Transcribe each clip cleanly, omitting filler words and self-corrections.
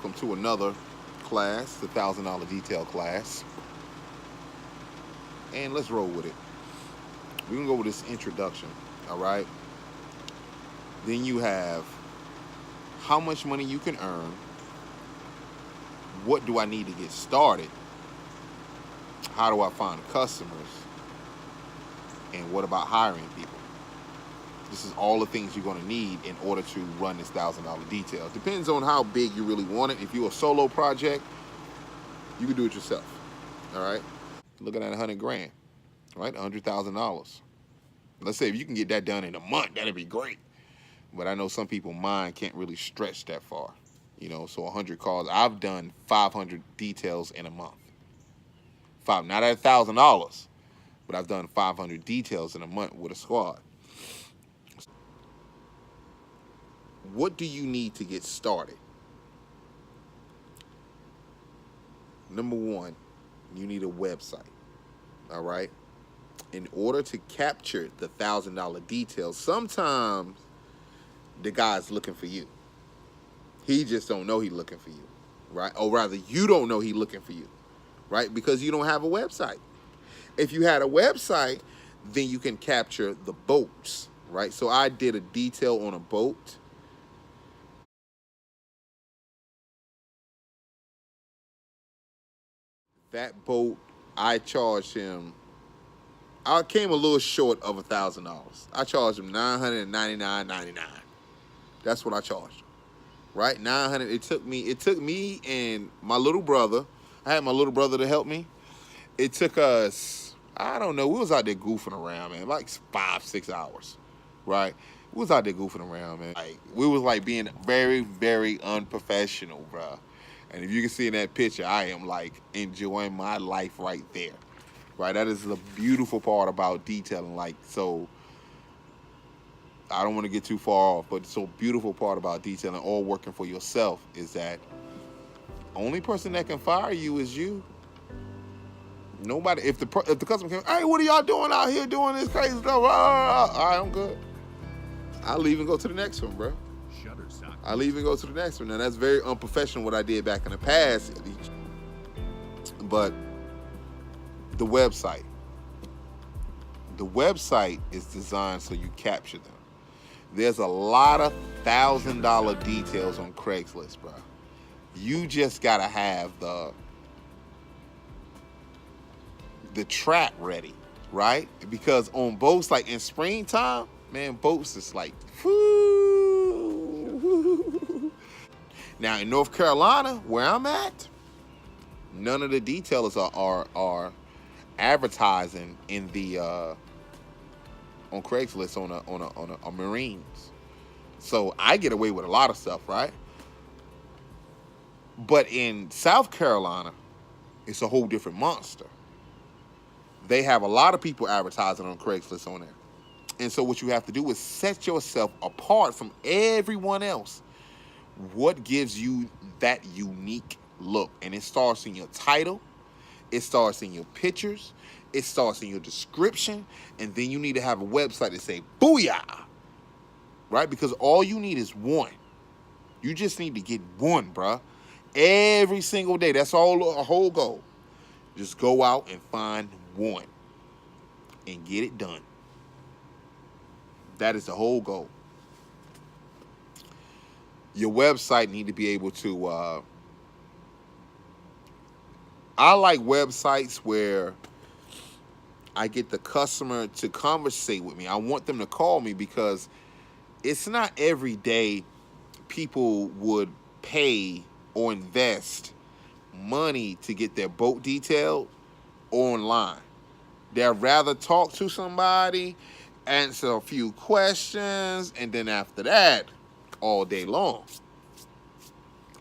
Welcome to another class, the $1,000 detail class. And let's roll with it. We're going to go with this introduction, all right? Then you have how much money you can earn, what do I need to get started, how do I find customers, and what about hiring people? This is all the things you're going to need in order to run this $1,000 detail. It depends on how big you really want it. If you're a solo project, you can do it yourself. All right? Looking at 100 grand, right? $100,000. Let's say if you can get that done in a month, that'd be great. But I know some people mind can't really stretch that far. So 100 calls. I've done 500 details in a month. Not at $1,000, but I've done 500 details in a month with a squad. What do you need to get started? Number one, you need a website, all right? In order to capture the $1,000 details, sometimes the guy's looking for you. He just don't know he's looking for you, right? Or rather, you don't know he's looking for you, right? Because you don't have a website. If you had a website, then you can capture the boats, right? So I did a detail on a boat. That boat, I charged him. I came a little short of $1,000. I charged him $999.99. That's what I charged him, right? 900. It took me and my little brother. I had my little brother to help me. It took us, I don't know. We was out there goofing around, man, like 5-6 hours, right? We was out there goofing around, man. We was being very, very unprofessional, bro. And if you can see in that picture, I am enjoying my life right there, right? That is the beautiful part about detailing. So I don't want to get too far off, but the so beautiful part about detailing or working for yourself is that only person that can fire you is you. Nobody. If the customer comes, hey, what are y'all doing out here doing this crazy stuff? All right, I'm good. I'll leave and go to the next one, bro. I'll even go to the next one. Now, that's very unprofessional what I did back in the past. But the website is designed so you capture them. There's a lot of $1,000 details on Craigslist, bro. You just got to have the trap ready, right? Because on boats, in springtime, man, boats is whoo. Now, in North Carolina, where I'm at, none of the detailers are advertising in the on Craigslist on Marines. So I get away with a lot of stuff, right? But in South Carolina, it's a whole different monster. They have a lot of people advertising on Craigslist on there. And so what you have to do is set yourself apart from everyone else. What gives you that unique look? And it starts in your title, it starts in your pictures, it starts in your description, and then you need to have a website to say booyah, right? Because all you need is one. You just need to get one, bruh. Every single day. That's all, a whole goal. Just go out and find one and get it done. That is the whole goal. Your website need to be able to, I like websites where I get the customer to conversate with me. I want them to call me because it's not every day people would pay or invest money to get their boat detailed online. They'd rather talk to somebody, answer a few questions, and then after that, all day long,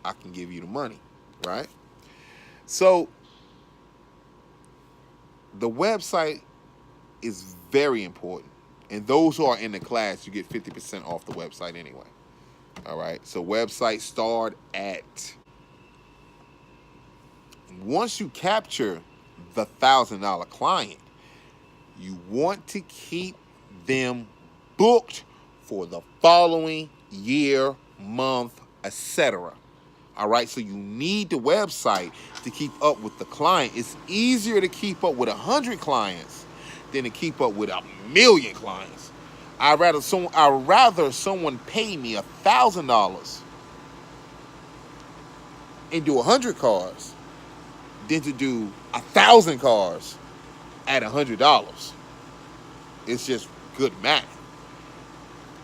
I can give you the money, right? So the website is very important. And those who are in the class, you get 50% off the website anyway. All right. So website start at. Once you capture the $1,000 client, you want to keep them booked for the following year, month, etc. All right, so you need the website to keep up with the client. It's easier to keep up with 100 clients than to keep up with 1,000,000 clients. I'd rather someone pay me $1,000 and do 100 cars than to do 1,000 cars at $100. It's just good math.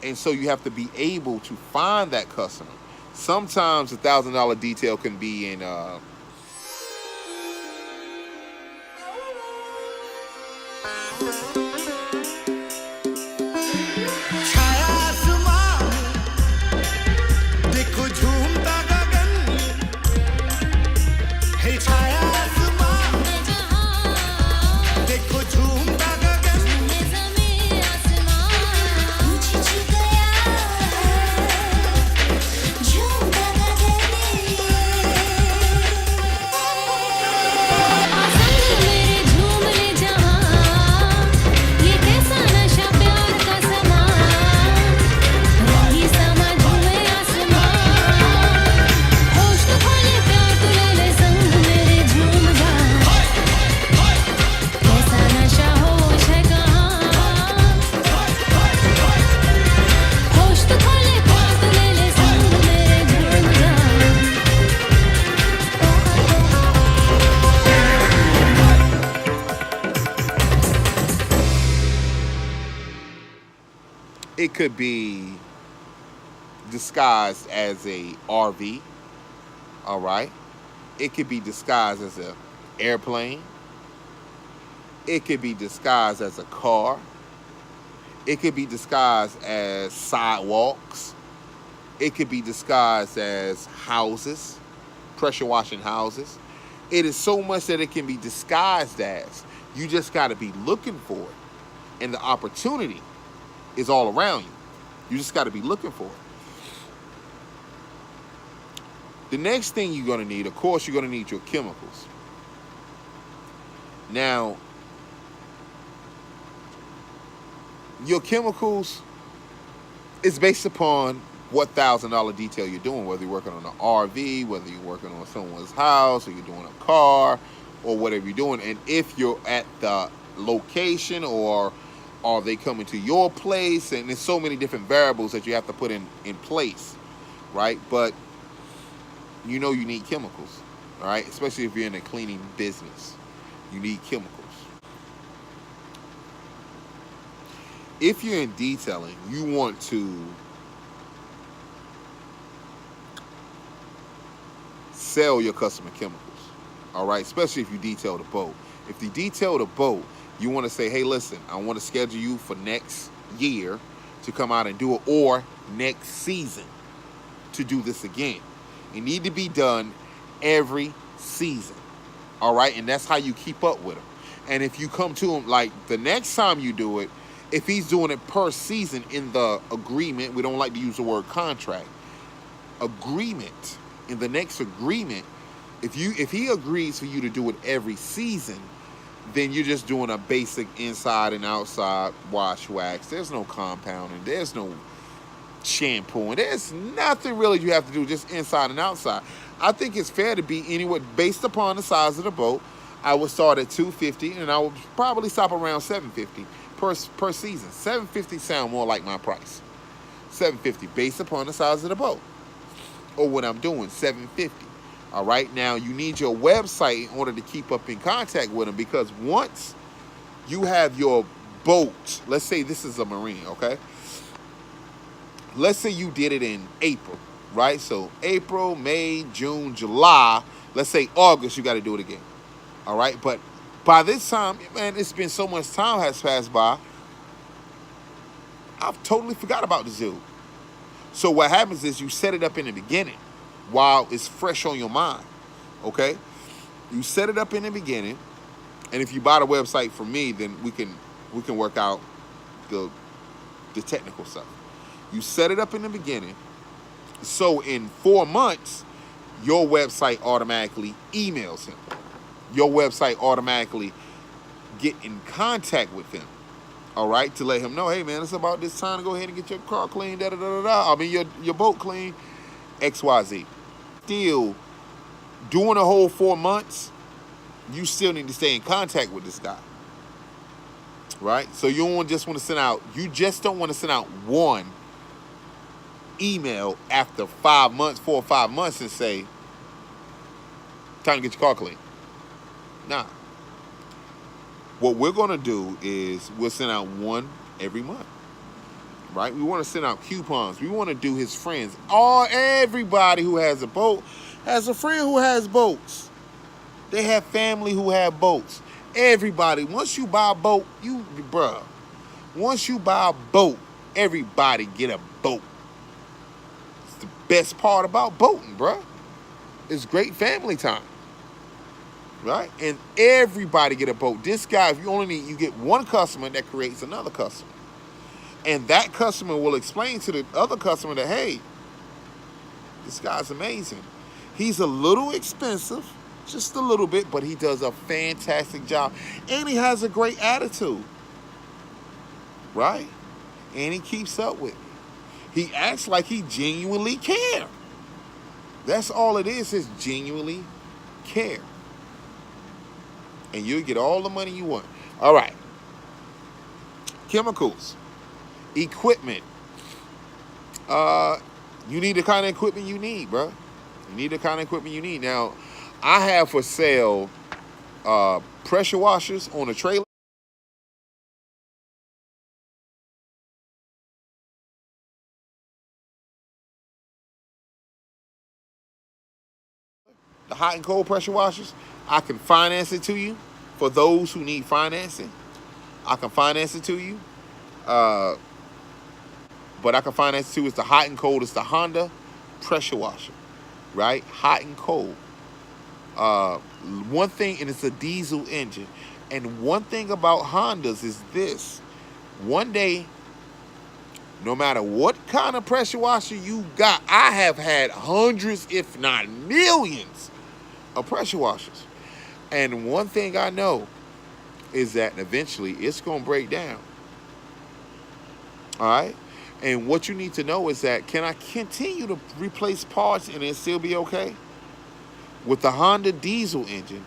And so you have to be able to find that customer. Sometimes $1,000 detail can be in it could be disguised as a RV, all right? It could be disguised as an airplane. It could be disguised as a car. It could be disguised as sidewalks. It could be disguised as houses, pressure washing houses. It is so much that it can be disguised as. You just got to be looking for it. And the opportunity is all around you. You just got to be looking for it. The next thing you're going to need, of course, you're going to need your chemicals. Now, your chemicals is based upon what $1,000 detail you're doing, whether you're working on an RV, whether you're working on someone's house, or you're doing a car, or whatever you're doing. And if you're at the location, or are they coming to your place? And there's so many different variables that you have to put in place, right? But you know you need chemicals, all right? Especially if you're in a cleaning business. You need chemicals. If you're in detailing, you want to sell your customer chemicals, all right? Especially if you detail the boat. If you detail the boat, you want to say, hey, listen, I want to schedule you for next year to come out and do it, or next season to do this again. It need to be done every season, all right? And that's how you keep up with him. And if you come to him, like the next time you do it, if he's doing it per season in the agreement, we don't like to use the word contract, agreement, in the next agreement, if he agrees for you to do it every season, then you're just doing a basic inside and outside wash wax. There's no compounding. There's no shampooing. There's nothing really you have to do, just inside and outside. I think it's fair to be anywhere, based upon the size of the boat. I would start at $250, and I would probably stop around $750 per season. $750 sound more like my price. $750 based upon the size of the boat, or what I'm doing. $750. All right, now you need your website in order to keep up in contact with them, because once you have your boat, let's say this is a marine, okay? Let's say you did it in April, right? So April, May, June, July, let's say August, you got to do it again, all right? But by this time, man, it's been so much time has passed by, I've totally forgot about the zoo. So what happens is you set it up in the beginning while it's fresh on your mind, okay? You set it up in the beginning, and if you buy the website from me, then we can work out the technical stuff. You set it up in the beginning, so in 4 months, your website automatically emails him. Your website automatically get in contact with him, all right, to let him know, hey, man, it's about this time to go ahead and get your car clean, I mean, your boat clean, XYZ. still, during the whole 4 months, you still need to stay in contact with this guy. Right? So you don't just want to send out, you just don't want to send out one email after 5 months, 4 or 5 months, and say, time to get your car clean. Nah. What we're going to do is we'll send out one every month. Right? We want to send out coupons. We want to do his friends. Everybody who has a boat has a friend who has boats. They have family who have boats. Everybody, once you buy a boat, once you buy a boat, everybody get a boat. It's the best part about boating, bruh. It's great family time. Right? And everybody get a boat. This guy, if you get one customer, that creates another customer. And that customer will explain to the other customer that, hey, this guy's amazing. He's a little expensive, just a little bit, but he does a fantastic job. And he has a great attitude. Right? And he keeps up with me. He acts like he genuinely cares. That's all it is genuinely care. And you'll get all the money you want. All right. Chemicals. Equipment. You need the kind of equipment you need, bro. You need the kind of equipment you need. Now, I have for sale pressure washers on a trailer. The hot and cold pressure washers, I can finance it to you for those who need financing. I can finance it to you. But I can finance it too. It's the hot and cold. It's the Honda pressure washer, right? Hot and cold. One thing, and it's a diesel engine. And one thing about Hondas is this. One day, no matter what kind of pressure washer you got, I have had hundreds, if not millions, of pressure washers. And one thing I know is that eventually it's going to break down. All right? And what you need to know is that, can I continue to replace parts and it still be okay? With the Honda diesel engine,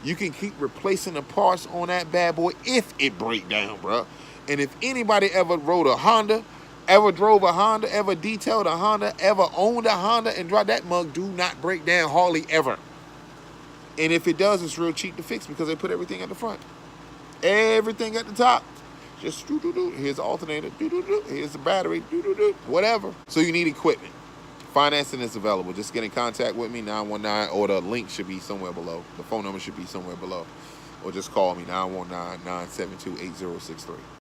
you can keep replacing the parts on that bad boy if it break down, bro. And if anybody ever rode a Honda, ever drove a Honda, ever detailed a Honda, ever owned a Honda and drive, that mug do not break down hardly ever. And if it does, it's real cheap to fix because they put everything at the front. Everything at the top. Just do-do-do. Here's the alternator. Do-do-do. Here's the battery. Do-do-do. Whatever. So you need equipment. Financing is available. Just get in contact with me, 919, or the link should be somewhere below. The phone number should be somewhere below. Or just call me, 919-972-8063.